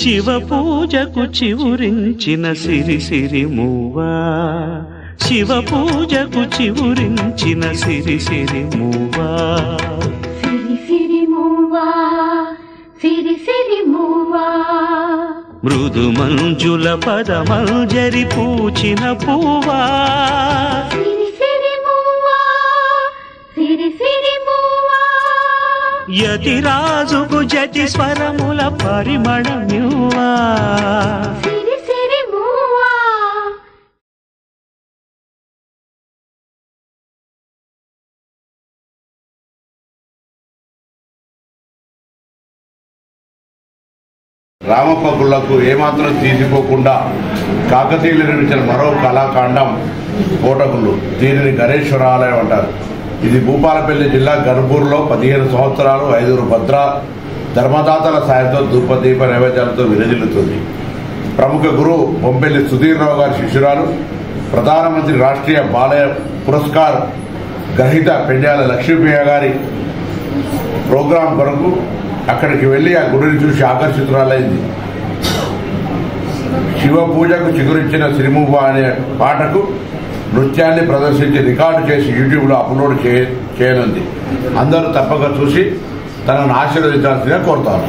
శివ పూజకు చివురించిన సిరి సిరి మూవా శివ పూజకు చివురించిన సిరి సిరి మూవా సిరి సిరి మూవా సిరి సిరి మూవా మృదు మంజుల పదమంజరి పూచిన పూవా సిరి సిరి మూవా సిరి సిరి మూవా యతి రాజుకు జతి స్వరముల పరిమళమివ్వా సిరి సిరి మూవా రామప్ప గుళ్లకు ఏమాత్రం తీసిపోకుండా కాకతీయులు నిర్మించిన మరో కళాకాండం కోటగుళ్ళు. దీనిని గణేశ్వరాలయం అంటారు. ఇది భూపాలపల్లి జిల్లా గర్భూర్లో 15 సంవత్సరాలు 5 భద్ర ధర్మదాతల సాయంతో ధూపదీప నైవేద్యాలతో విరజిల్లుతుంది. ప్రముఖ గురువు బొంపెల్లి సుధీర్ రావు గారి శిష్యురాలు, ప్రధానమంత్రి రాష్ట్రీయ బాలయ పురస్కార్ గ్రహీత పెండ్యాల లక్ష్మీప్రియ గారి ప్రోగ్రాం కొరకు అక్కడికి వెళ్లి ఆ గుడిని చూసి ఆకర్షితురాలైంది. శివ పూజకు చిగురించిన సిరిమూవ అనే పాటకు నృత్యాన్ని ప్రదర్శించి రికార్డు చేసి యూట్యూబ్లో అప్లోడ్ చేయనుంది. అందరూ తప్పక చూసి తనను ఆశీర్వదించాల్సిందిగా కోరుతాను.